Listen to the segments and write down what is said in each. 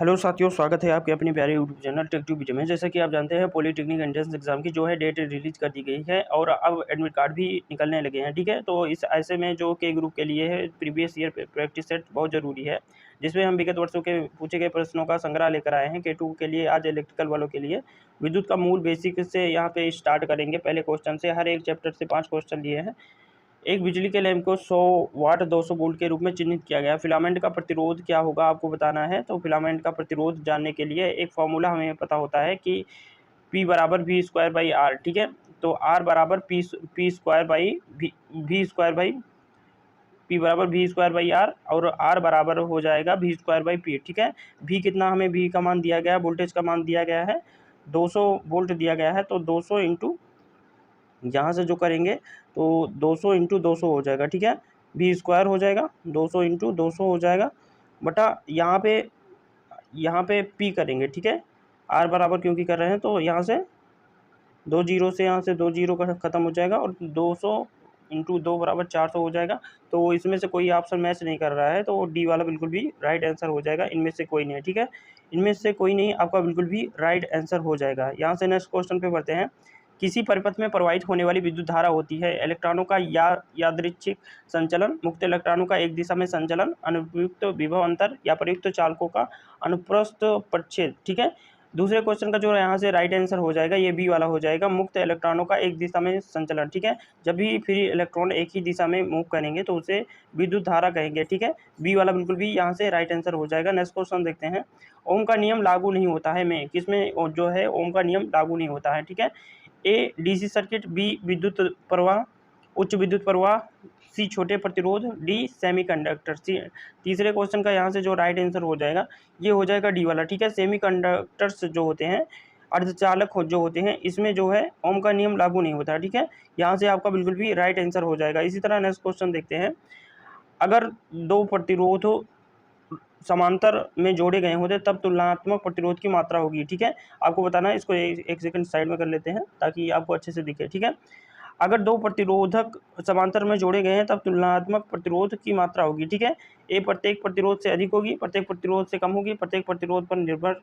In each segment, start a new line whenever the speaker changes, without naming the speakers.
Hello साथियों, स्वागत है आपके अपने प्यारे यूट्यूब चैनल टेक ट्यूब में। जैसा कि आप जानते हैं, पॉलिटेक्निक एंट्रेंस एग्जाम की जो है डेट रिलीज कर दी गई है और अब एडमिट कार्ड भी निकलने लगे हैं। ठीक है, तो इस ऐसे में जो के ग्रुप के लिए है प्रीवियस ईयर प्रैक्टिस सेट बहुत ज़रूरी है, जिसमें हम विगत वर्षों के पूछे गए प्रश्नों का संग्रह लेकर आए हैं। के2 के लिए आज इलेक्ट्रिकल वालों के लिए विद्युत का मूल बेसिक से यहाँ पे स्टार्ट करेंगे। पहले क्वेश्चन से हर एक चैप्टर से 5 क्वेश्चन लिए हैं। एक बिजली के लैंप को 100 वाट 200 वोल्ट के रूप में चिन्हित किया गया। फिलामेंट का प्रतिरोध क्या होगा आपको बताना है। तो फिलामेंट का प्रतिरोध जानने के लिए एक फॉर्मूला हमें पता होता है कि P बराबर वी स्क्वायर बाई आर। ठीक है, तो R बराबर P square by V square by P बराबर वी स्क्वायर बाई आर और R बराबर हो जाएगा वी स्क्वायर बाई पी। ठीक है, V कितना हमें V का मान दिया गया है, वोल्टेज का मान दिया गया है 200 वोल्ट दिया गया है। तो 200 इंटू यहाँ से जो करेंगे तो 200 इंटू 200 हो जाएगा। ठीक है, वी स्क्वायर हो जाएगा 200 इंटू 200 हो जाएगा बटा यहाँ पे पी करेंगे। ठीक है, आर बराबर क्योंकि कर रहे हैं तो यहाँ से 2 जीरो से यहाँ से 2 जीरो का ख़त्म हो जाएगा और 200 इंटू 2 बराबर 400 हो जाएगा। तो इसमें से कोई ऑप्शन मैच नहीं कर रहा है, तो डी वाला बिल्कुल भी राइट आंसर हो जाएगा। इनमें से कोई नहीं है। ठीक है, इनमें से कोई नहीं, आपका बिल्कुल भी राइट आंसर हो जाएगा। यहाँ से नेक्स्ट क्वेश्चन पे बढ़ते हैं। किसी परिपथ में प्रवाहित होने वाली विद्युत धारा होती है इलेक्ट्रॉनों का यादृच्छिक संचलन, मुक्त इलेक्ट्रॉनों का एक दिशा में संचलन, अनुप्रयुक्त विभव अंतर या प्रयुक्त चालकों का अनुप्रस्थ प्रच्छेद। ठीक है, दूसरे क्वेश्चन का जो यहाँ से राइट आंसर हो जाएगा ये बी वाला हो जाएगा, मुक्त इलेक्ट्रॉनों का एक दिशा में संचलन। ठीक है, जब भी फ्री इलेक्ट्रॉन एक ही दिशा में मूव करेंगे तो उसे विद्युत धारा कहेंगे। ठीक है, बी वाला बिल्कुल भी यहाँ से राइट आंसर हो जाएगा। नेक्स्ट क्वेश्चन देखते हैं। ओम का नियम लागू नहीं होता है में किसमें जो है ओम का नियम लागू नहीं होता है। ठीक है, ए डीसी सर्किट, बी विद्युत प्रवाह, उच्च विद्युत प्रवाह, सी छोटे प्रतिरोध, डी सेमीकंडक्टर। सी तीसरे क्वेश्चन का यहाँ से जो राइट आंसर हो जाएगा ये हो जाएगा डी वाला। ठीक है, सेमीकंडक्टर्स जो होते हैं अर्धचालक जो होते हैं इसमें जो है ओम का नियम लागू नहीं होता है। ठीक है, यहाँ से आपका बिल्कुल भी राइट आंसर हो जाएगा। इसी तरह नेक्स्ट क्वेश्चन देखते हैं। अगर दो प्रतिरोध समांतर में जोड़े गए होते तब तुलनात्मक प्रतिरोध की मात्रा होगी। ठीक है, आपको बताना है। इसको एक सेकंड साइड में कर लेते हैं ताकि आपको अच्छे से दिखे। ठीक है, अगर दो प्रतिरोधक समांतर में जोड़े गए हैं तब तुलनात्मक प्रतिरोध की मात्रा होगी। ठीक है, ए प्रत्येक प्रतिरोध से अधिक होगी, प्रत्येक प्रतिरोध से कम होगी, प्रत्येक प्रतिरोध पर निर्भर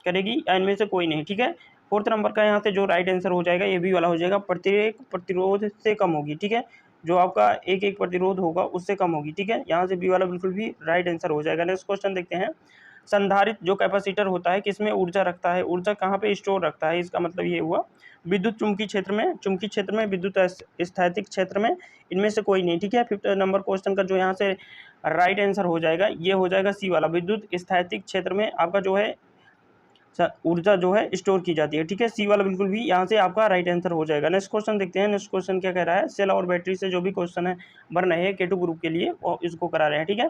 करेगी या इनमें से कोई नहीं। ठीक है, फोर्थ नंबर का यहाँ से जो राइट आंसर हो जाएगा ये भी वाला हो जाएगा, प्रत्येक प्रतिरोध से कम होगी। ठीक है, जो आपका एक एक प्रतिरोध होगा उससे कम होगी। ठीक है, यहाँ से बी वाला बिल्कुल भी राइट आंसर हो जाएगा। नेक्स्ट क्वेश्चन देखते हैं। संधारित्र जो कैपेसिटर होता है किसमें ऊर्जा रखता है, ऊर्जा कहाँ पे स्टोर रखता है, इसका मतलब ये हुआ विद्युत चुंबकीय क्षेत्र में, विद्युत स्थैतिक क्षेत्र में, इनमें से कोई नहीं। ठीक है, फिफ्थ नंबर क्वेश्चन का जो यहाँ से राइट आंसर हो जाएगा ये हो जाएगा सी वाला, विद्युत स्थैतिक क्षेत्र में आपका जो है ऊर्जा जो है स्टोर की जाती है। ठीक है, सी वाला बिल्कुल भी यहाँ से आपका राइट आंसर हो जाएगा। नेक्स्ट क्वेश्चन देखते हैं। नेक्स्ट क्वेश्चन क्या कह रहा है। सेल और बैटरी से जो भी क्वेश्चन है बन रहे हैं के2 ग्रुप के लिए और इसको करा रहे हैं। ठीक है,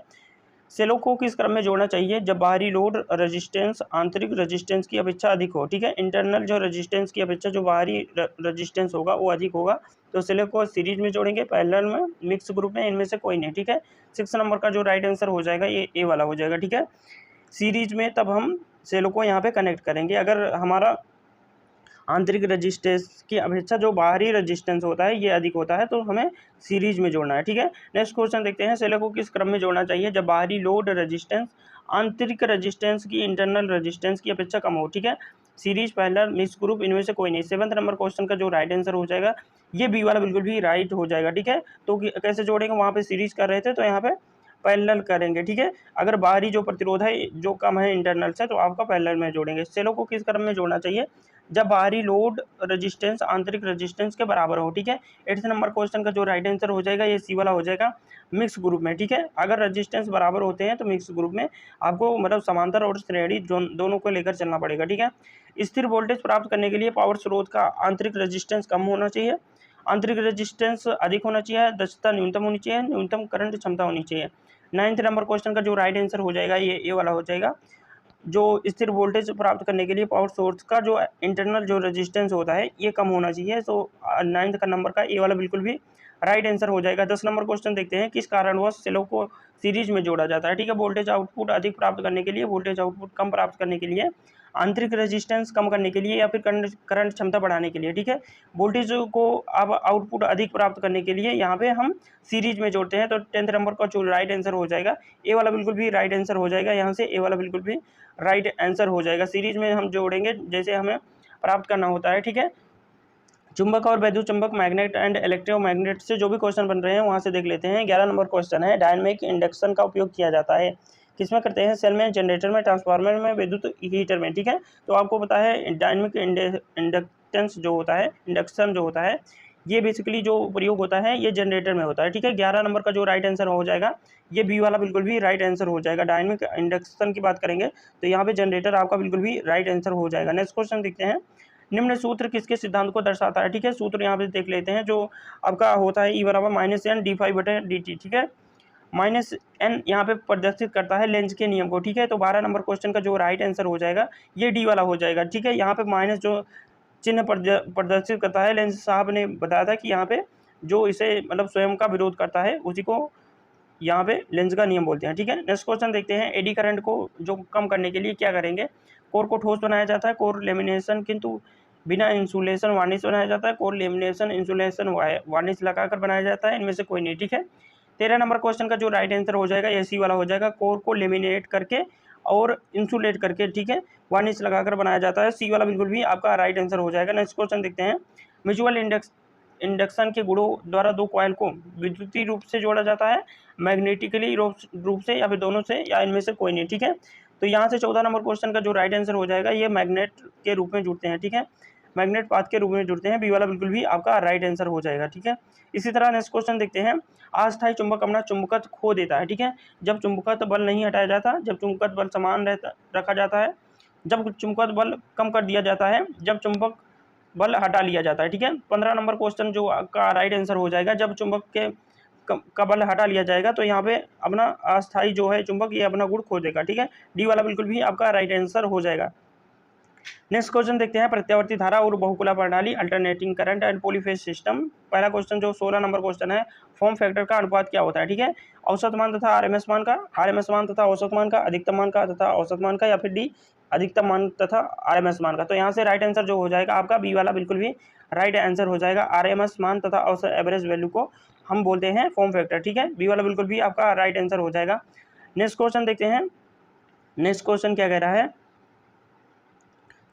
सेलों को किस क्रम में जोड़ना चाहिए जब बाहरी लोड रेजिस्टेंस आंतरिक रेजिस्टेंस की अपेक्षा अधिक हो। ठीक है, इंटरनल जो रेजिस्टेंस की अपेक्षा जो बाहरी रेजिस्टेंस होगा वो अधिक होगा तो सेलों को सीरीज में जोड़ेंगे, पैरेलल में, मिक्स ग्रुप में, इनमें से कोई नहीं। ठीक है, 6 नंबर का जो राइट आंसर हो जाएगा ये ए वाला हो जाएगा। ठीक है, सीरीज में तब हम सेलों को यहाँ पे कनेक्ट करेंगे अगर हमारा आंतरिक रेजिस्टेंस की अपेक्षा जो बाहरी रेजिस्टेंस होता है ये अधिक होता है तो हमें सीरीज में जोड़ना है। ठीक है, नेक्स्ट क्वेश्चन देखते हैं। सेलों को किस क्रम में जोड़ना चाहिए जब बाहरी लोड रेजिस्टेंस आंतरिक रेजिस्टेंस की इंटरनल रेजिस्टेंस की अपेक्षा कम हो। ठीक है, सीरीज, पैरेलल, मिक्स ग्रुप, इनमें से कोई नहीं। 7th नंबर क्वेश्चन का जो राइट आंसर हो जाएगा ये बी वाला बिल्कुल भी राइट हो जाएगा। ठीक है, तो कैसे जोड़ेंगे, वहाँ पे सीरीज कर रहे थे तो यहाँ पे पैरेलल करेंगे। ठीक है, अगर बाहरी जो प्रतिरोध है जो कम है इंटरनल से तो आपका पैरेलल में जोड़ेंगे। सेलों को किस क्रम में जोड़ना चाहिए जब बाहरी लोड रेजिस्टेंस आंतरिक रेजिस्टेंस के बराबर हो। ठीक है, 8th नंबर क्वेश्चन का जो राइट आंसर हो जाएगा ये सी वाला हो जाएगा, मिक्स ग्रुप में। ठीक है, अगर रेजिस्टेंस बराबर होते हैं तो मिक्स ग्रुप में आपको मतलब समांतर और श्रेणी दोनों को लेकर चलना पड़ेगा। ठीक है, स्थिर वोल्टेज प्राप्त करने के लिए पावर स्रोत का आंतरिक रेजिस्टेंस कम होना चाहिए, आंतरिक रेजिस्टेंस अधिक होना चाहिए, दक्षता न्यूनतम होनी चाहिए, न्यूनतम करंट क्षमता होनी चाहिए। 9th नंबर क्वेश्चन का जो राइट आंसर हो जाएगा ये वाला हो जाएगा, जो स्थिर वोल्टेज प्राप्त करने के लिए पावर सोर्स का जो इंटरनल जो रेजिस्टेंस होता है ये कम होना चाहिए। तो 9th का नंबर का ए वाला बिल्कुल भी राइट आंसर हो जाएगा। 10 नंबर क्वेश्चन देखते हैं, किस कारणवश सेलों को सीरीज में जोड़ा जाता है। ठीक है, वोल्टेज आउटपुट अधिक प्राप्त करने के लिए, वोल्टेज आउटपुट कम प्राप्त करने के लिए, आंतरिक रेजिस्टेंस कम करने के लिए, या फिर करंट क्षमता बढ़ाने के लिए। ठीक है, वोल्टेज को अब आउटपुट अधिक प्राप्त करने के लिए यहाँ पे हम सीरीज में जोड़ते हैं। तो 10th नंबर का जो राइट आंसर हो जाएगा ए वाला बिल्कुल भी राइट आंसर हो जाएगा। यहाँ से ए वाला बिल्कुल भी राइट आंसर हो जाएगा। सीरीज में हम जोड़ेंगे जैसे हमें प्राप्त करना होता है। ठीक है, चुंबक और वैद्युत चुंबक, मैग्नेट एंड इलेक्ट्रोमैग्नेट से जो भी क्वेश्चन बन रहे हैं वहाँ से देख लेते हैं। 11 नंबर क्वेश्चन है, डायनेमिक इंडक्शन का उपयोग किया जाता है किसमें करते हैं? सेल में, जनरेटर में, ट्रांसफार्मर में, विद्युत हीटर में। ठीक है, तो आपको पता है डायनेमिक इंडक्टेंस जो होता है, इंडक्शन जो होता है, ये बेसिकली जो प्रयोग होता है ये जनरेटर में होता है। ठीक है, 11 नंबर का जो राइट आंसर हो जाएगा ये बी वाला बिल्कुल भी राइट आंसर हो जाएगा। डायनेमिक इंडक्शन की बात करेंगे तो यहाँ पे जनरेटर आपका बिल्कुल भी राइट आंसर हो जाएगा। नेक्स्ट क्वेश्चन देखते हैं, निम्न सूत्र किसके सिद्धांत को दर्शाता है? ठीक है, सूत्र यहाँ पे देख लेते हैं, जो आपका होता है E बराबर -n d∅/dt। ठीक है, -n यहाँ पे प्रदर्शित करता है लेंज के नियम को। ठीक है, तो 12 नंबर क्वेश्चन का जो राइट आंसर हो जाएगा ये डी वाला हो जाएगा। ठीक है, यहाँ पे माइनस जो चिन्ह प्रदर्शित करता है, लेंज साहब ने बताया था कि यहाँ पे जो इसे मतलब स्वयं का विरोध करता है उसी को यहाँ पे लेंज का नियम बोलते हैं। ठीक है, नेक्स्ट क्वेश्चन देखते हैं, एडी करंट को जो कम करने के लिए क्या करेंगे? कोर को ठोस बनाया जाता है, कोर लेमिनेशन किंतु बिना इंसुलेशन वार्निश बनाया जाता है, कोर लेमिनेशन इंसुलेशन वार्निश लगाकर बनाया जाता है, इनमें से कोई नहीं। ठीक है, 13 नंबर क्वेश्चन का जो राइट आंसर हो जाएगा ए सी वाला हो जाएगा, कोर को लेमिनेट करके और इंसुलेट करके, ठीक है, वार्निश लगाकर बनाया जाता है। सी वाला बिल्कुल भी आपका राइट आंसर हो जाएगा। नेक्स्ट क्वेश्चन देखते हैं, म्यूचुअल इंडक्शन के गुणों द्वारा दो कॉइल को विद्युतीय रूप से जोड़ा जाता है, मैग्नेटिकली रूप से, या फिर दोनों से, या इनमें से कोई नहीं। ठीक है, तो यहाँ से 14 नंबर क्वेश्चन का जो राइट आंसर हो जाएगा ये मैग्नेट के रूप में जुड़ते हैं। ठीक है, मैग्नेट पाथ के रूप में जुड़ते हैं, बी वाला बिल्कुल भी आपका राइट आंसर हो जाएगा। ठीक है, इसी तरह नेक्स्ट क्वेश्चन देखते हैं, अस्थायी चुंबक अपना चुंबकत्व खो देता है। ठीक है, जब चुंबकत्व बल नहीं हटाया जाता, जब चुंबकत्व बल समान रखा जाता है, जब चुंबकत्व बल कम कर दिया जाता है, जब चुंबक बल हटा लिया जाता है। ठीक है, 15 नंबर क्वेश्चन जो का राइट आंसर हो जाएगा, जब चुंबक के का बल हटा लिया जाएगा तो यहाँ पे अपना अस्थायी जो है चुंबक ये अपना गुण खो देगा। ठीक है, डी वाला बिल्कुल भी आपका राइट आंसर हो जाएगा। नेक्स्ट क्वेश्चन देखते हैं, प्रत्यावर्ती धारा और बहुकुला प्रणाली, alternating current and polyphase system. पहला क्वेश्चन जो 16 नंबर क्वेश्चन है, फॉर्म फैक्टर का अनुपात क्या होता है? ठीक है, औसत मान तथा आरएमएस मान का, आरएमएस मान तथा औसत मान का, अधिकतम मान का तथा औसत मान का, या फिर डी अधिकतम मान तथा आरएमएस मान का। तो यहाँ से राइट आंसर जो हो जाएगा आपका बी वाला बिल्कुल भी राइट आंसर हो जाएगा। आरएमएस मान तथा औसत एवरेज वैल्यू को हम बोलते हैं फॉर्म फैक्टर। ठीक है, बी वाला बिल्कुल भी आपका राइट आंसर हो जाएगा। नेक्स्ट क्वेश्चन देखते हैं, नेक्स्ट क्वेश्चन क्या कह रहा है,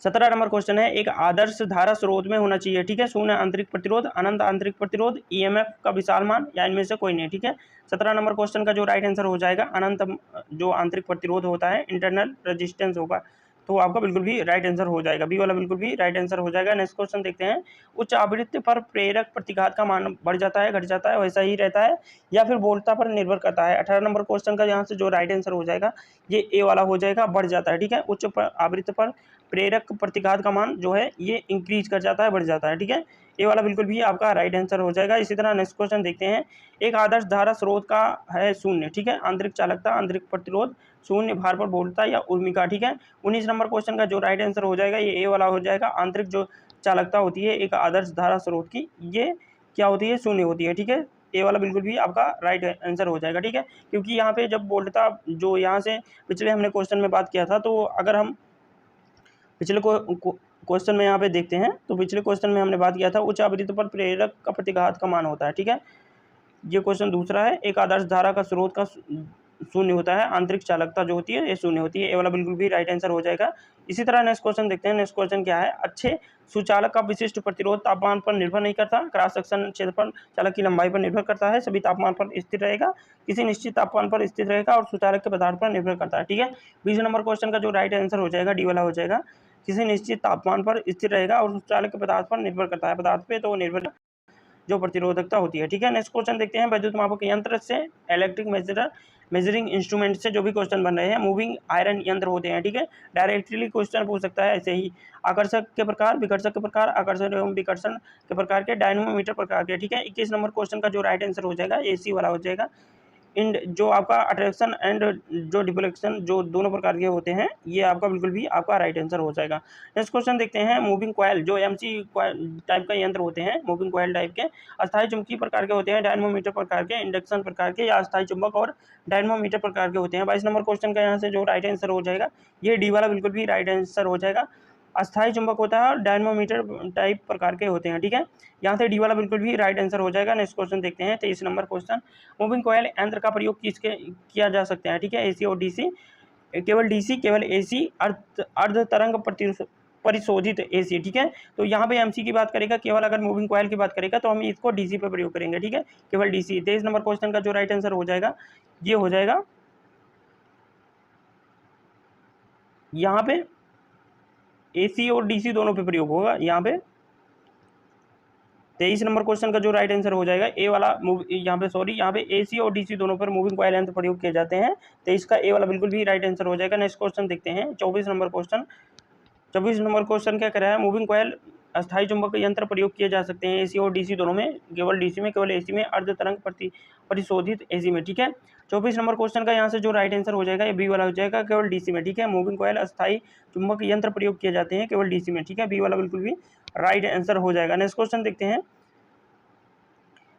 17 नंबर क्वेश्चन है, एक आदर्श धारा स्रोत में होना चाहिए। ठीक है, शून्य आंतरिक प्रतिरोध, अनंत आंतरिक प्रतिरोध, ईएमएफ का विशाल मान, या इनमें से कोई नहीं। ठीक है, 17 नंबर क्वेश्चन का जो राइट आंसर हो जाएगा, अनंत जो आंतरिक प्रतिरोध होता है, इंटरनल रेजिस्टेंस होगा, तो आपका बिल्कुल भी राइट आंसर हो जाएगा, बी वाला बिल्कुल भी राइट आंसर हो जाएगा। नेक्स्ट क्वेश्चन देखते हैं, उच्च आवृत्ति पर प्रेरक प्रतिघात का मान बढ़ जाता है, घट जाता है, वैसा ही रहता है, या फिर वोल्टता पर निर्भर करता है। 18 नंबर क्वेश्चन का यहाँ से जो राइट आंसर हो जाएगा ये ए वाला हो जाएगा, बढ़ जाता है। ठीक है, उच्च आवृत्ति पर प्रेरक प्रतिघात का मान जो है ये इंक्रीज कर जाता है, बढ़ जाता है। ठीक है, ये वाला बिल्कुल भी आपका राइट आंसर हो जाएगा। इसी तरह नेक्स्ट क्वेश्चन देखते हैं, एक आदर्श धारा स्रोत का है शून्य। ठीक है, आंतरिक चालकता, आंतरिक प्रतिरोध, शून्य भार पर बोलता या उर्मिका। ठीक है, 19 नंबर क्वेश्चन का जो राइट आंसर हो जाएगा ये ए वाला हो जाएगा। आंतरिक जो चालकता होती है एक आदर्श धारा स्रोत की, ये क्या होती है? शून्य होती है। ठीक है, ए वाला बिल्कुल भी आपका राइट आंसर हो जाएगा। ठीक है, क्योंकि यहाँ पे जब बोल्टता जो यहाँ से पिछले हमने क्वेश्चन में बात किया था, तो अगर हम पिछले क्वेश्चन में यहाँ पे देखते हैं तो पिछले क्वेश्चन में हमने बात किया था उच्च आवृत्ति पर प्रेरक का प्रतिघात का मान होता है। ठीक है, ये क्वेश्चन दूसरा है, एक आदर्श धारा का स्रोत का शून्य होता है, आंतरिक चालकता जो होती है ये शून्य होती है, ये वाला बिल्कुल भी राइट आंसर हो जाएगा। इसी तरह नेक्स्ट क्वेश्चन देखते हैं, नेक्स्ट क्वेश्चन क्या है, अच्छे सुचालक का विशिष्ट प्रतिरोध तापमान पर निर्भर नहीं करता, क्रॉस सेक्शन क्षेत्रफल चालक की लंबाई पर निर्भर करता है, सभी तापमान पर स्थिर रहेगा, किसी निश्चित तापमान पर स्थिर रहेगा, और सुचालक के पदार्थ पर निर्भर करता है। ठीक है, 20 नंबर क्वेश्चन का जो राइट आंसर हो जाएगा डी वाला हो जाएगा, किसी निश्चित तापमान पर स्थिर रहेगा और सुचालक के पदार्थ पर निर्भर करता है, पदार्थ पे तो निर्भर जो प्रतिरोधकता होती है। ठीक है, नेक्स्ट क्वेश्चन देखते हैं, वैद्युत मापक यंत्र से, इलेक्ट्रिक मेजरिंग इंस्ट्रूमेंट से जो भी क्वेश्चन बन रहे हैं, मूविंग आयरन यंत्र होते हैं। ठीक है, डायरेक्टली क्वेश्चन पूछ सकता है ऐसे ही, आकर्षक के प्रकार, विकर्षक के प्रकार, आकर्षण एवं विकर्षण के प्रकार के, डायनमोमीटर प्रकार के। ठीक है, 21 नंबर क्वेश्चन का जो राइट आंसर हो जाएगा एसी वाला हो जाएगा, जो आपका अट्रैक्शन एंड जो डिफ्लेक्शन जो दोनों प्रकार के होते हैं, ये आपका बिल्कुल भी आपका राइट आंसर हो जाएगा। नेक्स्ट क्वेश्चन देखते हैं, मूविंग कॉइल जो एमसी टाइप का यंत्र होते हैं, मूविंग कॉइल टाइप के अस्थायी चुंबकीय प्रकार के होते हैं, डायनमोमीटर प्रकार के, इंडक्शन प्रकार के, या अस्थायी चुंबक और डायनमोमीटर प्रकार के होते हैं। 22 नंबर क्वेश्चन का यहाँ से जो राइट आंसर हो जाएगा, ये डी वाला बिल्कुल भी राइट आंसर हो जाएगा। अस्थायी चुंबक होता है और डायनमोमीटर टाइप प्रकार के होते हैं, ठीक है। यहाँ से डी वाला बिल्कुल भी राइट आंसर हो जाएगा। नेक्स्ट क्वेश्चन देखते हैं, 23 नंबर क्वेश्चन, मूविंग कॉइल यंत्र का प्रयोग किया जा सकता है, ठीक है। एसी और डीसी, केवल डीसी, केवल एसी, अर्ध तरंग परिशोधित एसी, ठीक है। तो यहाँ पे एमसी की बात करेगा, केवल अगर मूविंग कॉइल की बात करेगा तो हम इसको डीसी पे प्रयोग करेंगे, ठीक है, केवल डीसी। 23 नंबर क्वेश्चन का जो राइट आंसर हो जाएगा, ये हो जाएगा यहाँ पे एसी और डीसी दोनों पे प्रयोग होगा। यहाँ पे 23 नंबर क्वेश्चन का जो राइट आंसर हो जाएगा, ए वाला यहाँ पे सॉरी, यहाँ पे एसी और डीसी दोनों पर मूविंग कॉइल यंत्र प्रयोग किए जाते हैं, तो इसका ए वाला बिल्कुल भी राइट आंसर हो जाएगा। नेक्स्ट क्वेश्चन देखते हैं, 24 नंबर क्वेश्चन। 24 नंबर क्वेश्चन क्या कर रहा है, मूविंग कॉइल अस्थायी चुंबक यंत्र प्रयोग किए जा सकते हैं एसी और डीसी दोनों में, केवल डीसी में, केवल एसी में, अर्ध तरंग परिशोधित एसी में, ठीक है। 24 नंबर क्वेश्चन का यहाँ से जो राइट आंसर हो जाएगा, ये बी वाला हो जाएगा, केवल डीसी में, ठीक है। मूविंग कॉइल अस्थायी चुंबक यंत्र प्रयोग किए जाते हैं केवल डीसी में, ठीक है, बी वाला बिल्कुल भी राइट आंसर हो जाएगा। नेक्स्ट क्वेश्चन देखते हैं,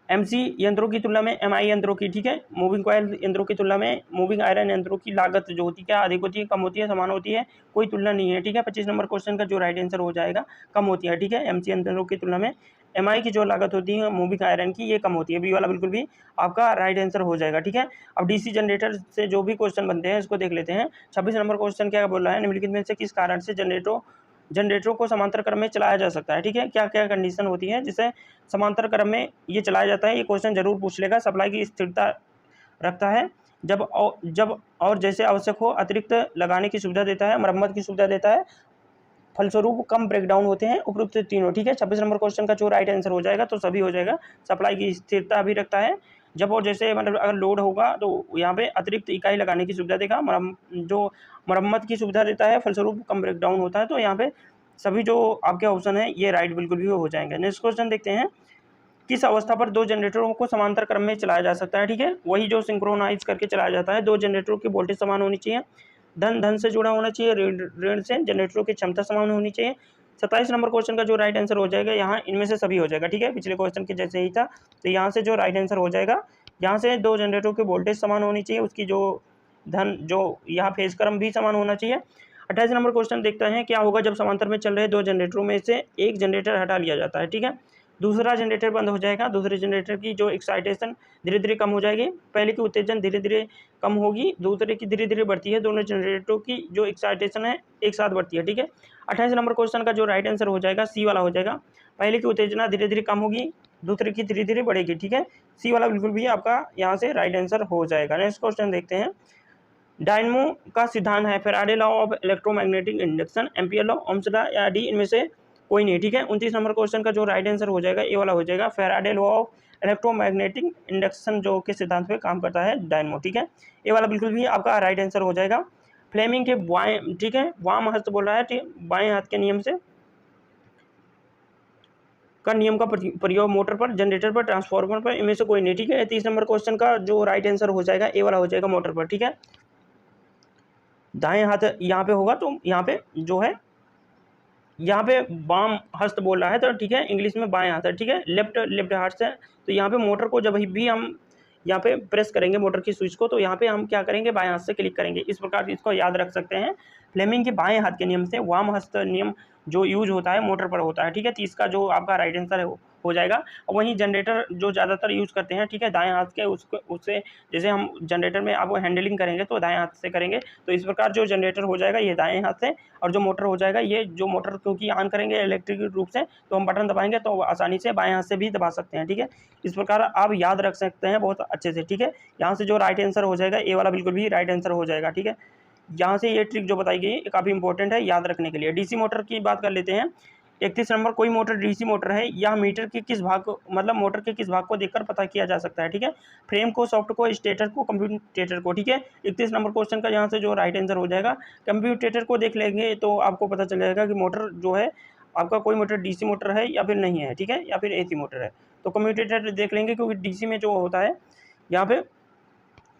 एमसी यंत्रों की तुलना में एमआई यंत्रों की, ठीक है, मूविंग कॉइल यंत्रों की तुलना में मूविंग आयरन यंत्रों की लागत जो होती है क्या अधिक होती है, कम होती है, समान होती है, कोई तुलना नहीं है, ठीक है। 25 नंबर क्वेश्चन का जो राइट आंसर हो जाएगा, कम होती है, ठीक है। एमसी यंत्रों की तुलना में एमआई की जो लागत होती है मूविंग आयरन की, ये कम होती है, बी वाला बिल्कुल भी आपका राइट आंसर हो जाएगा, ठीक है। अब डीसी जनरेटर से जो भी क्वेश्चन बनते हैं इसको देख लेते हैं। 26 नंबर क्वेश्चन क्या बोल रहा है, निम्नलिखित में से किस कारण से जनरेटरों को समांतर क्रम में चलाया जा सकता है, ठीक है। क्या क्या कंडीशन होती है जिससे समांतर क्रम में ये चलाया जाता है, ये क्वेश्चन जरूर पूछ लेगा। सप्लाई की स्थिरता रखता है, जब और जैसे आवश्यक हो अतिरिक्त लगाने की सुविधा देता है, मरम्मत की सुविधा देता है, फलस्वरूप कम ब्रेकडाउन होते हैं, उपरोक्त तीनों, ठीक है। 26 नंबर क्वेश्चन का जो राइट आंसर हो जाएगा, तो सभी हो जाएगा। सप्लाई की स्थिरता भी रखता है, जब और जैसे मतलब अगर लोड होगा तो यहाँ पे अतिरिक्त इकाई लगाने की सुविधा देगा, जो मरम्मत की सुविधा देता है, फलस्वरूप कम ब्रेकडाउन होता है। तो यहाँ पे सभी जो आपके ऑप्शन है ये राइट बिल्कुल भी हो जाएंगे। नेक्स्ट क्वेश्चन देखते हैं, किस अवस्था पर दो जनरेटरों को समांतर क्रम में चलाया जा सकता है, ठीक है। वही जो सिंक्रोनाइज करके चलाया जाता है, दो जनरेटरों की वोल्टेज समान होनी चाहिए, धन से जुड़ा होना चाहिए, ऋण से, जनरेटरों की क्षमता समान होनी चाहिए। 27 नंबर क्वेश्चन का जो राइट आंसर हो जाएगा, यहाँ इनमें से सभी हो जाएगा, ठीक है, पिछले क्वेश्चन के जैसे ही था। तो यहाँ से जो राइट आंसर हो जाएगा, यहाँ से दो जनरेटरों की वोल्टेज समान होनी चाहिए, उसकी जो यहाँ फेज क्रम भी समान होना चाहिए। 28 नंबर क्वेश्चन देखते हैं, क्या होगा जब समांतर में चल रहे दो जनरेटरों में से एक जनरेटर हटा लिया जाता है, ठीक है। दूसरा जनरेटर बंद हो जाएगा, दूसरे जनरेटर की जो एक्साइटेशन धीरे धीरे कम हो जाएगी, पहले की उत्तेजन धीरे धीरे कम होगी, दूसरे की धीरे धीरे बढ़ती है, दोनों जनरेटरों की जो एक्साइटेशन है एक साथ बढ़ती है, ठीक है। 28 नंबर क्वेश्चन का जो राइट आंसर हो जाएगा, सी वाला हो जाएगा, पहले की उत्तेजना धीरे धीरे कम होगी, दूसरे की धीरे धीरे बढ़ेगी, ठीक है। सी वाला बिल्कुल भी आपका यहाँ से राइट आंसर हो जाएगा। नेक्स्ट क्वेश्चन देखते हैं, डायनमो का सिद्धांत है Faraday law of electromagnetic induction, ampere law, Ohm's law या डी इनमें से कोई नहीं, ठीक है। 29 नंबर क्वेश्चन का जो राइट आंसर हो जाएगा, ए वाला हो जाएगा, Faraday law of electromagnetic induction जो के सिद्धांत पे काम करता है डायनमो, ठीक है। ए वाला बिल्कुल भी आपका राइट आंसर हो जाएगा। फ्लेमिंग के बाएं, ठीक है, वाम हस्त बोल रहा है, ठीक, बाएं हाथ के नियम से का नियम का प्रयोग मोटर पर, जनरेटर पर, ट्रांसफार्मर पर, इनमें से कोई नहीं, ठीक है। 30 नंबर क्वेश्चन का जो राइट आंसर हो जाएगा, ए वाला हो जाएगा, मोटर पर, ठीक है। दाएं हाथ यहाँ पे होगा, तो यहाँ पे जो है यहाँ पे बाम हस्त बोल रहा है, तो ठीक है, इंग्लिश में बाएं हाथ है, ठीक है, लेफ्ट हाथ से। तो यहाँ पे मोटर को जब भी हम यहाँ पे प्रेस करेंगे मोटर की स्विच को, तो यहाँ पे हम क्या करेंगे, बाएं हाथ से क्लिक करेंगे, इस प्रकार इसको याद रख सकते हैं। फ्लेमिंग के बाएं हाथ के नियम से वाम हस्त नियम जो यूज होता है मोटर पर होता है, ठीक है। 30 का जो आपका राइट आंसर हो जाएगा। और वहीं जनरेटर जो ज़्यादातर यूज करते हैं, ठीक है, दाएं हाथ के, उससे जैसे हम जनरेटर में आप हैंडलिंग करेंगे तो दाएं हाथ से करेंगे, तो इस प्रकार जो जनरेटर हो जाएगा ये दाएं हाथ से, और जो मोटर हो जाएगा, ये जो मोटर क्योंकि ऑन करेंगे इलेक्ट्रिक रूप से, तो हम बटन दबाएंगे तो आसानी से बाएं हाथ से भी दबा सकते हैं, ठीक है। इस प्रकार आप याद रख सकते हैं बहुत अच्छे से, ठीक है। यहाँ से जो राइट आंसर हो जाएगा, ए वाला बिल्कुल भी राइट आंसर हो जाएगा, ठीक है। यहाँ से ये ट्रिक जो बताई गई है काफ़ी इंपॉर्टेंट है याद रखने के लिए। डीसी मोटर की बात कर लेते हैं। 31 नंबर, कोई मोटर डीसी मोटर है, यह मीटर के किस भाग को, मतलब मोटर के किस भाग को देखकर पता किया जा सकता है, ठीक है। फ्रेम को, सॉफ्ट को, स्टेटर को, कंप्यूटेटर को, ठीक है। 31 नंबर क्वेश्चन का यहाँ से जो राइट आंसर हो जाएगा, कंप्यूटेटर को देख लेंगे तो आपको पता चल जाएगा कि मोटर जो है आपका कोई मोटर डीसी मोटर है या फिर नहीं है, ठीक है, या फिर एसी मोटर है। तो कंप्यूटेटर देख लेंगे, क्योंकि डीसी में जो होता है यहाँ पे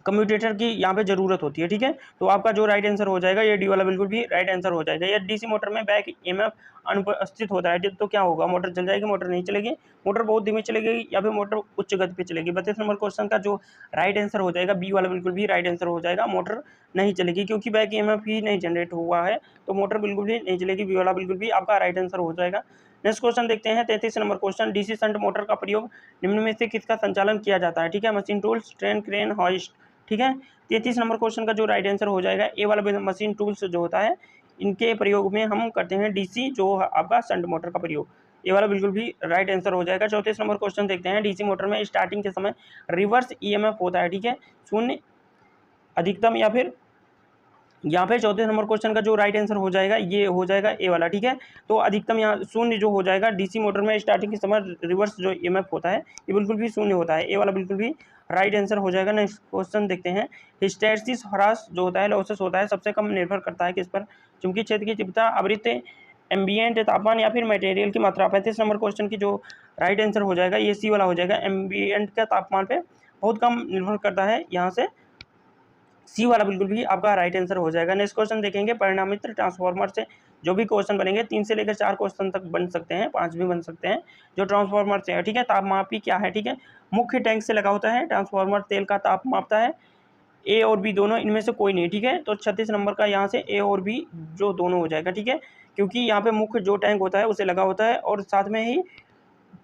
कम्यूटेटर की यहाँ पे जरूरत होती है, ठीक है। तो आपका जो राइट आंसर हो जाएगा ये डी वाला बिल्कुल भी राइट आंसर हो जाएगा। या डीसी मोटर में बैक ईएमएफ अनुपस्थित होता है तो क्या होगा, मोटर चल जाएगी, मोटर नहीं चलेगी, मोटर बहुत धीमी चलेगी या फिर मोटर उच्च गति पे चलेगी। 32 नंबर क्वेश्चन का जो राइट आंसर हो जाएगा बी वाला बिल्कुल भी राइट आंसर हो जाएगा, मोटर नहीं चलेगी क्योंकि बैक ईएमएफ ही नहीं जनरेट हुआ है तो मोटर बिल्कुल भी नहीं चलेगी। बी वाला बिल्कुल भी आपका राइट आंसर हो जाएगा। नेक्स्ट क्वेश्चन देखते हैं 33 number question, DC shunt motor का प्रयोग निम्न में से किसका संचालन किया जाता है, ठीक है। Machine tools, train, crane, hoist, ठीक है। 33 नंबर क्वेश्चन का जो राइट आंसर हो जाएगा ए वाला मशीन टूल्स जो होता है इनके प्रयोग में हम करते हैं डीसी जो आपका शंट मोटर का प्रयोग, ये वाला बिल्कुल भी राइट आंसर हो जाएगा। 34 नंबर क्वेश्चन देखते हैं, डीसी मोटर में स्टार्टिंग के समय रिवर्स ईएमएफ होता है, ठीक है, शून्य, अधिकतम या फिर यहाँ पे 34 नंबर क्वेश्चन का जो राइट आंसर हो जाएगा ये हो जाएगा ए वाला, ठीक है। तो अधिकतम यहाँ शून्य जो हो जाएगा, डीसी मोटर में स्टार्टिंग के समय रिवर्स जो ईएमएफ होता है ये बिल्कुल भी शून्य होता है, ए वाला बिल्कुल भी राइट आंसर हो जाएगा। नेक्स्ट क्वेश्चन देखते हैं, हिस्टैरिसीस ह्रास जो होता है, लॉसेस होता है, सबसे कम निर्भर करता है किस पर, चुंबकीय क्षेत्र की तीव्रता, आवृत्त एम्बिएंट तापमान या फिर मटेरियल की मात्रा। 35 नंबर क्वेश्चन की जो राइट आंसर हो जाएगा ये सी वाला हो जाएगा, एम्बिएंट का तापमान पे बहुत कम निर्भर करता है, यहाँ से सी वाला बिल्कुल भी आपका राइट आंसर हो जाएगा। नेक्स्ट क्वेश्चन देखेंगे, परिणामित्र ट्रांसफार्मर से जो भी क्वेश्चन बनेंगे 3 से लेकर 4 क्वेश्चन तक बन सकते हैं, 5 भी बन सकते हैं जो ट्रांसफार्मर से है, ठीक है। तापमापी क्या है, ठीक है, मुख्य टैंक से लगा होता है, ट्रांसफार्मर तेल का ताप मापता है, ए और बी दोनों, इनमें से कोई नहीं, ठीक है। तो 36 नंबर का यहाँ से ए और बी जो दोनों हो जाएगा, ठीक है, क्योंकि यहाँ पे मुख्य जो टैंक होता है उसे लगा होता है और साथ में ही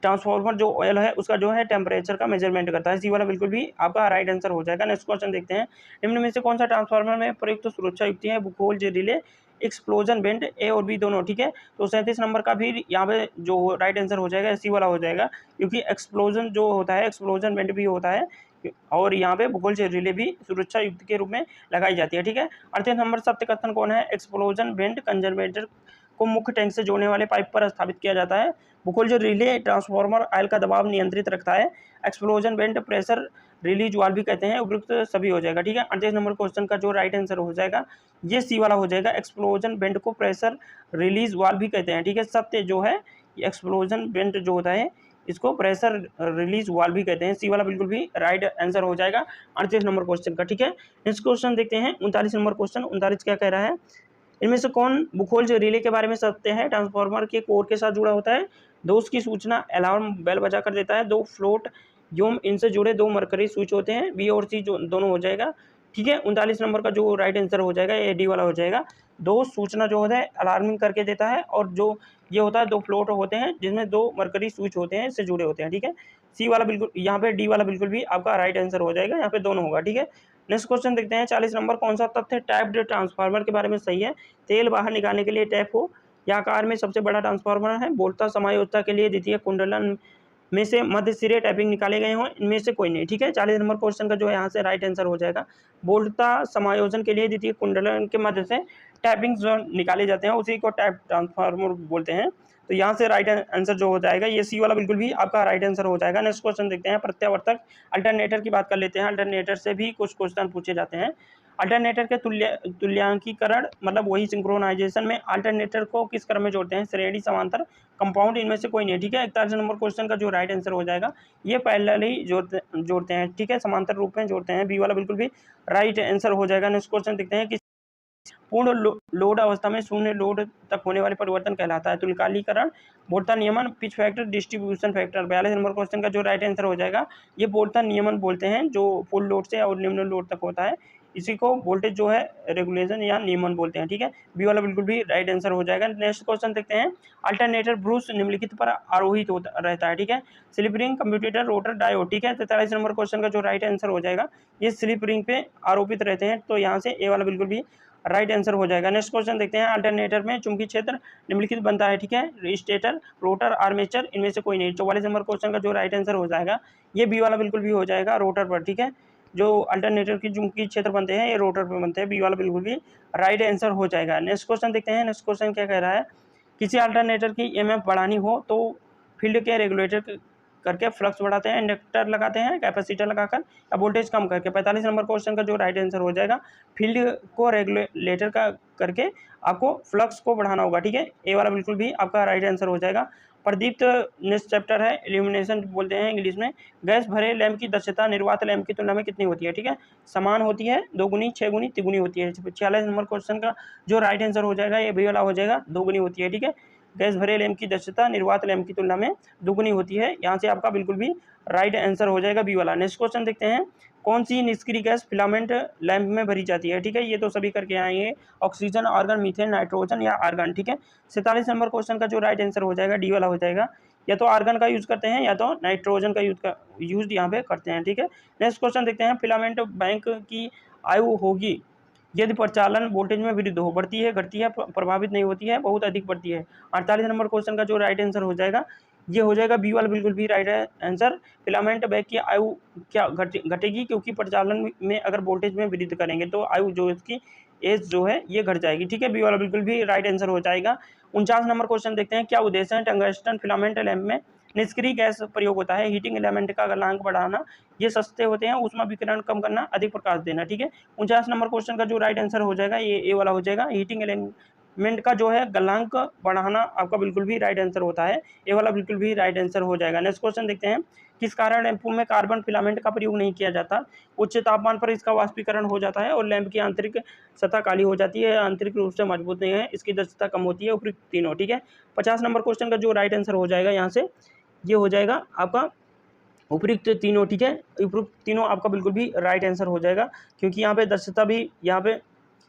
ट्रांसफार्मर जो ऑयल है उसका जो है टेम्परेचर का मेजरमेंट करता है, सी वाला बिल्कुल भी आपका राइट आंसर हो जाएगा। नेक्स्ट क्वेश्चन देखते हैं, निम्न में से कौन सा ट्रांसफार्मर में प्रयुक्त सुरक्षा युक्ति है, बुकोल रिले, एक्सप्लोजन बेंट, ए और बी दोनों, ठीक है। तो 37 नंबर का भी यहाँ पे जो राइट आंसर हो जाएगा सी वाला हो जाएगा, क्योंकि एक्सप्लोजन जो होता है एक्सप्लोजन बेंट भी होता है और यहाँ पे भूगोल रिले भी सुरक्षा युक्त के रूप में लगाई जाती है, ठीक है। 38 नंबर सत्य कथन कौन है, एक्सप्लोजन बेंट कंजर्वेटर को मुख्य टैंक से जोड़ने वाले पाइप पर स्थापित किया जाता है, भूगोल रिले ट्रांसफार्मर ऑयल का दबाव नियंत्रित रखता है, explosion bent pressure release valve भी कहते हैं, उपयुक्त सभी हो जाएगा, ठीक है। 38 नंबर क्वेश्चन का जो राइट आंसर हो जाएगा ये सी वाला हो जाएगा, एक्सप्लोजन बेंट को प्रेशर रिलीज वाल्व भी कहते हैं, ठीक है। सत्य जो है एक्सप्लोजन बेंट जो होता है इसको प्रेशर रिलीज वाल्व भी कहते हैं, सी वाला बिल्कुल भी राइट आंसर हो जाएगा 38 नंबर क्वेश्चन का, ठीक है। नेक्स्ट क्वेश्चन देखते हैं 39 नंबर क्वेश्चन, 39 क्या कह रहा है, इनमें से कौन बुखोल जो रिले के बारे में सत्य है, ट्रांसफार्मर के कोर के साथ जुड़ा होता है, दो उसकी सूचना अलार्म बेल बजा कर देता है, दो फ्लोट योम इनसे जुड़े दो मरकरी स्विच होते हैं, बी और सी जो दोनों हो जाएगा, ठीक है। 39 नंबर का जो राइट आंसर हो जाएगा ये डी वाला हो जाएगा, दो सूचना जो होता है अलार्मिंग करके देता है और जो ये होता है दो फ्लोट होते हैं जिसमें दो मरकरी स्विच होते हैं इससे जुड़े होते हैं, ठीक है। सी वाला बिल्कुल यहाँ पे डी वाला बिल्कुल भी आपका राइट आंसर हो जाएगा, यहाँ पे दोनों होगा, ठीक है। नेक्स्ट क्वेश्चन देखते हैं 40 नंबर, कौन सा तथ्य टैप्ड ट्रांसफार्मर के बारे में सही है, तेल बाहर निकालने के लिए टैप हो या आकार में सबसे बड़ा ट्रांसफार्मर है, बोल्टा समायोजता के लिए द्वितीय कुंडलन में से मध्य सिरे टैपिंग निकाले गए हों, इनमें से कोई नहीं, ठीक है। 40 नंबर क्वेश्चन का जो है यहाँ से राइट आंसर हो जाएगा, बोल्टा समायोजन के लिए द्वितीय कुंडलन के मध्य से टैपिंग जो निकाले जाते हैं उसी को टैप ट्रांसफार्मर बोलते हैं, तो यहाँ से राइट आंसर जो हो जाएगा ये सी वाला बिल्कुल भी आपका राइट आंसर हो जाएगा। नेक्स्ट क्वेश्चन देखते हैं, प्रत्यावर्तक अल्टरनेटर की बात कर लेते हैं, अल्टरनेटर से भी कुछ क्वेश्चन पूछे जाते हैं। अल्टरनेटर के तुल्यांकीकरण मतलब वही सिंक्रोनाइजेशन में अल्टरनेटर को किस क्रम में जोड़ते हैं, श्रेणी, समांतर, कंपाउंड, इनमें से कोई नहीं, ठीक है। 41 नंबर क्वेश्चन का जो राइट आंसर हो जाएगा ये पैरेलल ही जोड़ते हैं, ठीक है, समांतर रूप में जोड़ते हैं, बी वाला बिल्कुल भी राइट आंसर हो जाएगा। नेक्स्ट क्वेश्चन देखते हैं कि पूर्ण लोड अवस्था में शून्य लोड तक होने वाले परिवर्तन कहलाता है, तुल्यकालीकरण, बोल्टन नियमन, pitch factor, distribution factor. 42 number question का जो राइट आंसर हो जाएगा ये बोल्टन नियमन बोलते हैं जो फुल लोड से और निम्न लोड तक होता है, इसी को वोल्टेज जो है रेगुलेशन या नियमन बोलते हैं, ठीक है। बी वाला बिल्कुल भी राइट आंसर हो जाएगा। नेक्स्ट क्वेश्चन देखते हैं, अल्टरनेटर ब्रूस निम्नलिखित पर आरोहित होता रहता है, ठीक है, slip ring, computer, rotor, diode, ठीक है। 43 नंबर क्वेश्चन का जो राइट आंसर हो जाएगा ये स्लिप रिंग पे आरोपित रहते हैं, तो यहाँ से ए वाला बिल्कुल भी राइट आंसर हो जाएगा। नेक्स्ट क्वेश्चन देखते हैं, अल्टरनेटर में चुंबकीय क्षेत्र निम्नलिखित बनता है, ठीक है, स्टेटर, रोटर, आर्मेचर, इनमें से कोई नहीं। 44 नंबर क्वेश्चन का जो राइट आंसर हो जाएगा ये बी वाला बिल्कुल भी हो जाएगा, रोटर पर, ठीक है। जो अल्टरनेटर की चुंबकीय क्षेत्र बनते हैं ये रोटर पर बनते हैं, बी वाला बिल्कुल भी राइट आंसर हो जाएगा। नेक्स्ट क्वेश्चन देखते हैं, नेक्स्ट क्वेश्चन क्या कह रहा है, किसी अल्टरनेटर की ईएमएफ बढ़ानी हो तो फील्ड के रेगुलेटर करके फ्लक्स बढ़ाते हैं, इंडक्टर लगाते हैं, कैपेसिटर लगाकर, या वोल्टेज कम करके। 45 नंबर क्वेश्चन का जो राइट आंसर हो जाएगा फील्ड को रेगुलेटर का करके आपको फ्लक्स को बढ़ाना होगा, ठीक है, ए वाला बिल्कुल भी आपका राइट आंसर हो जाएगा। प्रदीप्त नेक्स्ट चैप्टर है, इल्यूमिनेशन बोलते हैं इंग्लिश में। गैस भरे लैंप की दक्षता निर्वात लैंप की तुलना में कितनी होती है? ठीक है, समान होती है, 2 गुनी, 6 गुनी, तिगुनी होती है। 46 नंबर क्वेश्चन का जो राइट आंसर हो जाएगा ये बी वाला हो जाएगा, 2 गुनी होती है। ठीक है, गैस भरे लैंप की दक्षता निर्वात लैंप की तुलना में 2 गुनी होती है। यहाँ से आपका बिल्कुल भी राइट आंसर हो जाएगा बी वाला। नेक्स्ट क्वेश्चन देखते हैं, कौन सी निष्क्रिय गैस फिलामेंट लैंप में भरी जाती है? ठीक है, ये तो सभी करके आएंगे, ऑक्सीजन, आर्गन, मीथेन, नाइट्रोजन या आर्गन। ठीक है, 47 नंबर क्वेश्चन का जो राइट आंसर हो जाएगा डी वाला हो जाएगा। या तो आर्गन का यूज करते हैं या तो नाइट्रोजन का यूज यहाँ पे करते हैं। ठीक है, नेक्स्ट क्वेश्चन देखते हैं, फिलामेंट बैंक की आयु होगी यदि प्रचालन वोल्टेज में वृद्धि हो, बढ़ती है, घटती है, प्रभावित नहीं होती है, बहुत अधिक बढ़ती है। 48 नंबर क्वेश्चन का जो राइट आंसर हो जाएगा ये हो जाएगा बी वाला, बिल्कुल भी राइट आंसर। फिलामेंट बैग की आयु क्या घटेगी, क्योंकि प्रचालन में अगर वोल्टेज में वृद्धि करेंगे तो आयु जो इसकी एज जो है ये घट जाएगी। ठीक है, बी वाला बिल्कुल भी राइट आंसर हो जाएगा। 49 नंबर क्वेश्चन देखते हैं, क्या उद्देश्य है टंगस्टन फिलामेंट लैंप में निष्क्रिय गैस प्रयोग होता है? हीटिंग एलिमेंट का गलनांक बढ़ाना, ये सस्ते होते हैं, ऊष्मा विकिरण कम करना, अधिक प्रकाश देना। ठीक है, 49 नंबर क्वेश्चन का जो राइट आंसर हो जाएगा ये ए वाला हो जाएगा। हीटिंग एलिमेंट का जो है गलनांक बढ़ाना आपका बिल्कुल भी राइट आंसर होता है, ए वाला बिल्कुल भी राइट आंसर हो जाएगा। नेक्स्ट क्वेश्चन देखते हैं, किस कारण लैंपों में कार्बन फिलामेंट का प्रयोग नहीं किया जाता? उच्च तापमान पर इसका वाष्पीकरण हो जाता है और लैंप की आंतरिक सतह काली हो जाती है, आंतरिक रूप से मजबूत नहीं है, इसकी दक्षता कम होती है, उपयुक्त तीनों। ठीक है, 50 नंबर क्वेश्चन का जो राइट आंसर हो जाएगा यहाँ से ये हो जाएगा आपका उपयुक्त तीनों। ठीक है, उपयुक्त तीनों आपका बिल्कुल भी राइट आंसर हो जाएगा, क्योंकि यहाँ पे दक्षता भी, यहाँ पे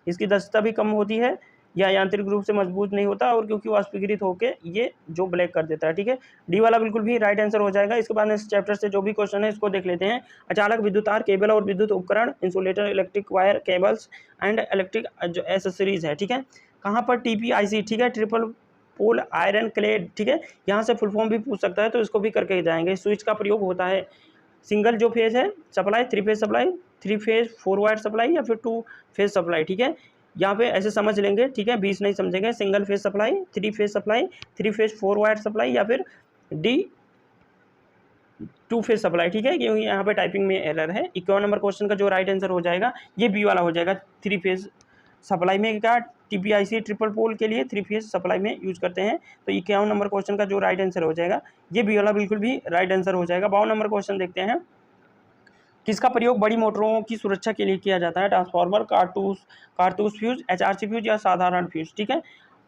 इसकी दक्षता भी कम होती है या यांत्रिक रूप से मजबूत नहीं होता, और क्योंकि वाष्पीकृत होकर ये जो ब्लैक कर देता है। ठीक है, डी वाला बिल्कुल भी राइट आंसर हो जाएगा। इसके बाद इस चैप्टर से जो भी क्वेश्चन है इसको देख लेते हैं। अचालक विद्युत तार, केबल और विद्युत उपकरण, insulator, electric wire, cables and electric जो एसेसरीज है। ठीक है, कहाँ पर TPIC, ठीक है, ट्रिपल पोल आयरन क्लेड। ठीक है, यहाँ से फुल फॉर्म भी पूछ सकता है तो इसको भी करके जाएंगे। स्विच का प्रयोग होता है सिंगल जो फेज है supply, 3 phase supply, 3 phase 4 wire supply या फिर 2 फेज सप्लाई। ठीक है, यहाँ पे ऐसे समझ लेंगे। ठीक है, 20 नहीं समझेंगे। Single phase supply, 3 phase supply, 3 phase 4 wire supply या फिर डी 2 फेज सप्लाई। ठीक है, क्योंकि यहाँ पे टाइपिंग में एरर है। 51 नंबर क्वेश्चन का जो राइट आंसर हो जाएगा ये बी वाला हो जाएगा। 3 फेज सप्लाई में क्या TPIC ट्रिपल पोल के लिए 3 फेज सप्लाई में यूज करते हैं। तो 51 नंबर क्वेश्चन का जो राइट आंसर हो जाएगा ये बी वाला बिल्कुल भी राइट आंसर हो जाएगा। 52 नंबर क्वेश्चन देखते हैं, किसका प्रयोग बड़ी मोटरों की सुरक्षा के लिए किया जाता है? ट्रांसफार्मर, कारतूस फ्यूज, HRC फ्यूज या साधारण फ्यूज। ठीक है,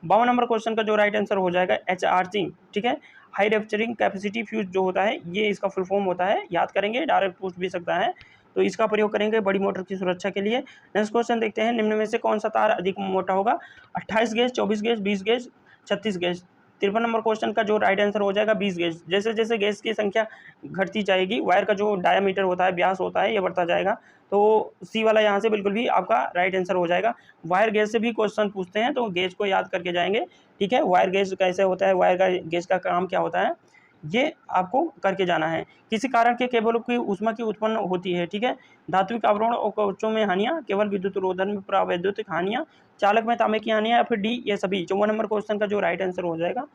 52 नंबर क्वेश्चन का जो राइट आंसर हो जाएगा HRC। ठीक है, हाई रेफ्रिजरेटिंग कैपेसिटी फ्यूज जो होता है ये इसका फुल फॉर्म होता है, याद करेंगे, डायरेक्ट पूछ भी सकता है। तो इसका प्रयोग करेंगे बड़ी मोटर की सुरक्षा के लिए। नेक्स्ट क्वेश्चन देखते हैं, निम्न में से कौन सा तार अधिक मोटा होगा? 28 gauge, 24 gauge, 20 gauge, 36 gauge. 53 number question का जो राइट आंसर हो जाएगा 20 गेज। जैसे जैसे गेज की संख्या घटती जाएगी वायर का जो डायामीटर होता है, व्यास होता है, ये बढ़ता जाएगा। तो सी वाला यहाँ से बिल्कुल भी आपका राइट आंसर हो जाएगा। वायर गेज से भी क्वेश्चन पूछते हैं तो गेज को याद करके जाएंगे। ठीक है, वायर गेज कैसे होता है, वायर का गेज का काम क्या होता है, ये आपको करके जाना है। किसी कारण के केबलों की ऊष्मा की उत्पन्न होती है? ठीक है, धात्विक आवरण और कवचों में हानियां, केवल विद्युत रोधन में प्रावैद्युतिक हानियां, चालक में तांबे की हानियां या फिर डी ये सभी। 54 नंबर क्वेश्चन का जो राइट आंसर हो जाएगा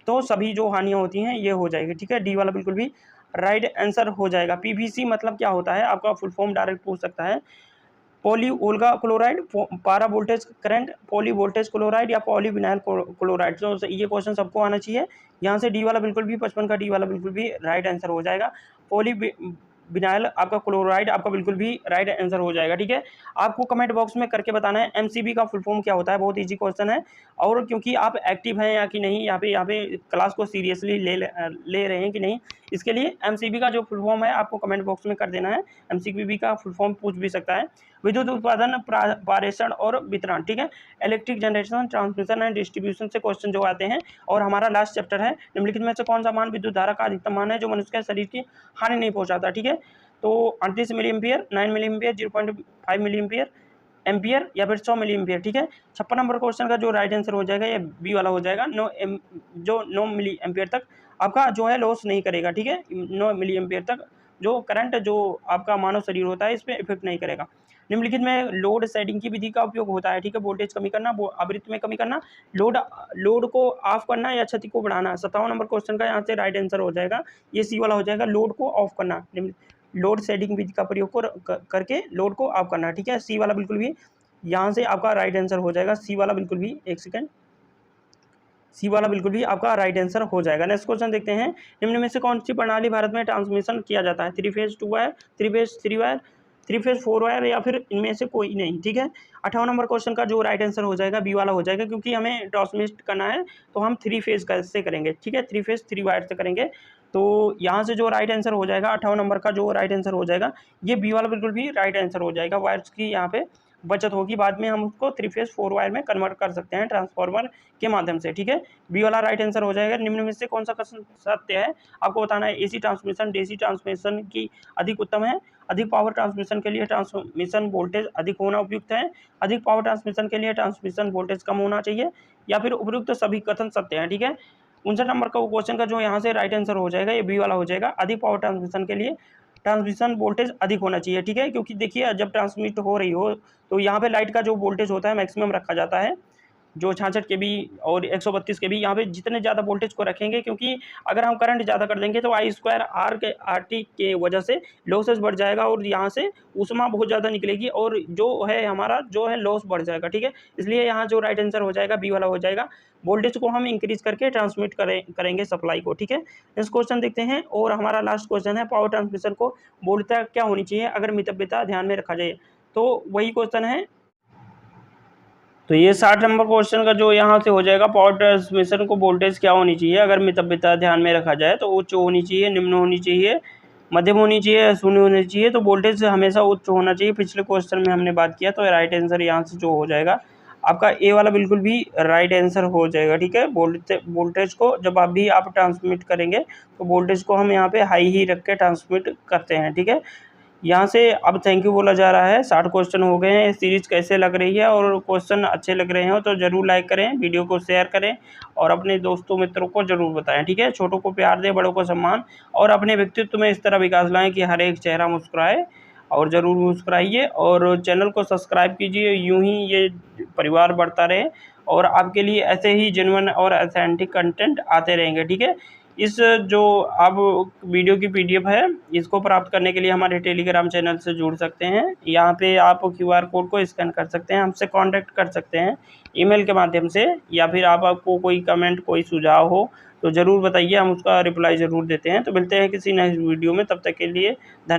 तो सभी जो हानियां होती हैं ये हो जाएगी। ठीक है, डी वाला बिल्कुल भी राइट आंसर हो जाएगा। PVC मतलब क्या होता है, आपका फुल फॉर्म डायरेक्ट पूछ सकता है। पॉली ओल्गा क्लोराइड, पारा voltage current, poly voltage chloride या पॉली विनाइल क्लोराइड। तो ये क्वेश्चन सबको आना चाहिए। यहाँ से डी वाला बिल्कुल भी 55 का डी वाला बिल्कुल भी राइट आंसर हो जाएगा। पॉली विनाइल आपका क्लोराइड आपका बिल्कुल भी राइट आंसर हो जाएगा। ठीक है, आपको कमेंट बॉक्स में करके बताना है MCB का फुल फॉर्म क्या होता है, बहुत इजी क्वेश्चन है। और क्योंकि आप एक्टिव हैं या कि नहीं, यहाँ पे क्लास को सीरियसली ले रहे हैं कि नहीं, इसके लिए MCB का जो फुल फॉर्म है आपको कमेंट बॉक्स में कर देना है। MCB का फुल फॉर्म पूछ भी सकता है। विद्युत उत्पादन, पारेषण और वितरण। ठीक है, electric generation, transmission and distribution से क्वेश्चन जो आते हैं। और हमारा लास्ट चैप्टर है, निम्नलिखित में से कौन सा मान विद्युत धारा का अधिकतम मान है जो मनुष्य के शरीर की हानि नहीं पहुंचाता? ठीक है, तो 38 milliampere, 9 milliampere, 0.5 milliampere या फिर 100 मिली एम्पियर। ठीक है, 56 नंबर क्वेश्चन का जो राइट आंसर हो जाएगा ये बी वाला हो जाएगा। 9 मिली एम्पियर तक आपका जो है लॉस नहीं करेगा। ठीक है, 9 मिली एम्पियर तक जो करंट जो आपका मानव शरीर होता है इस पर इफेक्ट नहीं करेगा। निम्नलिखित में लोड शेडिंग की विधि का उपयोग होता है? ठीक है, वोल्टेज कमी करना, आवृत्ति में कमी करना, लोड को ऑफ करना या क्षति को बढ़ाना। 57 नंबर क्वेश्चन का यहाँ से राइट आंसर हो जाएगा ये सी वाला हो जाएगा, लोड को ऑफ करना। लोड शेडिंग विधि का प्रयोग करके लोड को ऑफ करना। ठीक है, सी वाला बिल्कुल भी यहाँ से आपका राइट आंसर हो जाएगा। सी वाला बिल्कुल भी, एक सेकेंड, सी वाला बिल्कुल भी आपका राइट आंसर हो जाएगा। नेक्स्ट क्वेश्चन देखते हैं, निम्न में से कौन सी प्रणाली भारत में ट्रांसमिशन किया जाता है? 3 phase 2 wire, 3 phase 3 wire, 3 phase 4 wire या फिर इनमें से कोई नहीं। ठीक है, 58 नंबर क्वेश्चन का जो राइट आंसर हो जाएगा बी वाला हो जाएगा, क्योंकि हमें ट्रांसमिट करना है तो हम 3 फेज कैसे करेंगे। ठीक है, 3 फेज 3 वायर से करेंगे। तो यहाँ से जो राइट आंसर हो जाएगा 58 नंबर का जो राइट आंसर हो जाएगा ये बी वाला बिल्कुल भी राइट आंसर हो जाएगा। वायर्स की यहाँ पे बचत होगी, बाद में हम उसको 3 फेज 4 वायर में कन्वर्ट कर सकते हैं ट्रांसफार्मर के माध्यम से। ठीक है, बी वाला राइट आंसर हो जाएगा। निम्न में से कौन सा क्वेश्चन सत्य है आपको बताना है? एसी ट्रांसमिशन डीसी ट्रांसमिशन की अधिक उत्तम है, अधिक पावर ट्रांसमिशन के लिए ट्रांसमिशन वोल्टेज अधिक होना उपयुक्त है, अधिक पावर ट्रांसमिशन के लिए ट्रांसमिशन वोल्टेज कम होना चाहिए, या फिर उपयुक्त सभी कथन सत्य है। ठीक है, 59 नंबर का क्वेश्चन का जो यहाँ से राइट आंसर हो जाएगा ये बी वाला हो जाएगा। अधिक पावर ट्रांसमिशन के लिए ट्रांसमिशन वोल्टेज अधिक होना चाहिए। ठीक है, क्योंकि देखिए जब ट्रांसमिट हो रही हो तो यहाँ पे लाइट का जो वोल्टेज होता है मैक्सिमम रखा जाता है, जो 66 केवी और 132 केवी। यहाँ पे जितने ज़्यादा वोल्टेज को रखेंगे, क्योंकि अगर हम करंट ज़्यादा कर देंगे तो आई स्क्वायर आर के आर टी के वजह से लॉसेज बढ़ जाएगा और यहाँ से ऊष्मा बहुत ज़्यादा निकलेगी और जो है हमारा जो है लॉस बढ़ जाएगा। ठीक है, इसलिए यहाँ जो राइट आंसर हो जाएगा बी वाला हो जाएगा। वोल्टेज को हम इंक्रीज करके ट्रांसमिट करेंगे सप्लाई को। ठीक है, नेक्स्ट क्वेश्चन देखते हैं और हमारा लास्ट क्वेश्चन है, पावर ट्रांसमिशन को वोल्टता क्या होनी चाहिए अगर मितव्यता ध्यान में रखा जाए? तो वही क्वेश्चन है। तो ये 60 नंबर क्वेश्चन का जो यहाँ से हो जाएगा, पावर ट्रांसमिशन को वोल्टेज क्या होनी चाहिए अगर मितव्यता ध्यान में रखा जाए? तो उच्च होनी चाहिए, निम्न होनी चाहिए, मध्यम होनी चाहिए, शून्य होनी चाहिए। तो वोल्टेज हमेशा उच्च होना चाहिए। पिछले क्वेश्चन में हमने बात किया, तो राइट आंसर यहाँ से जो हो जाएगा आपका ए वाला बिल्कुल भी राइट आंसर हो जाएगा। ठीक है, वोल्टेज को जब आप भी आप ट्रांसमिट करेंगे तो वोल्टेज को हम यहाँ पे हाई ही रख के ट्रांसमिट करते हैं। ठीक है, यहाँ से अब थैंक यू बोला जा रहा है। 60 क्वेश्चन हो गए हैं। सीरीज कैसे लग रही है और क्वेश्चन अच्छे लग रहे हो तो ज़रूर लाइक करें, वीडियो को शेयर करें और अपने दोस्तों मित्रों को ज़रूर बताएं। ठीक है, छोटों को प्यार दें, बड़ों को सम्मान और अपने व्यक्तित्व में इस तरह विकास लाएं कि हर एक चेहरा मुस्कुराए, और ज़रूर मुस्कुराइए और चैनल को सब्सक्राइब कीजिए। यूँ ही ये परिवार बढ़ता रहे और आपके लिए ऐसे ही जेन्युइन और ऑथेंटिक कंटेंट आते रहेंगे। ठीक है, इस जो अब वीडियो की पीडीएफ है इसको प्राप्त करने के लिए हमारे टेलीग्राम चैनल से जुड़ सकते हैं। यहाँ पे आप क्यूआर कोड को स्कैन कर सकते हैं, हमसे कांटेक्ट कर सकते हैं ईमेल के माध्यम से, या फिर आपको कोई कमेंट कोई सुझाव हो तो ज़रूर बताइए, हम उसका रिप्लाई ज़रूर देते हैं। तो मिलते हैं किसी नेक्स्ट वीडियो में, तब तक के लिए धन्यवाद।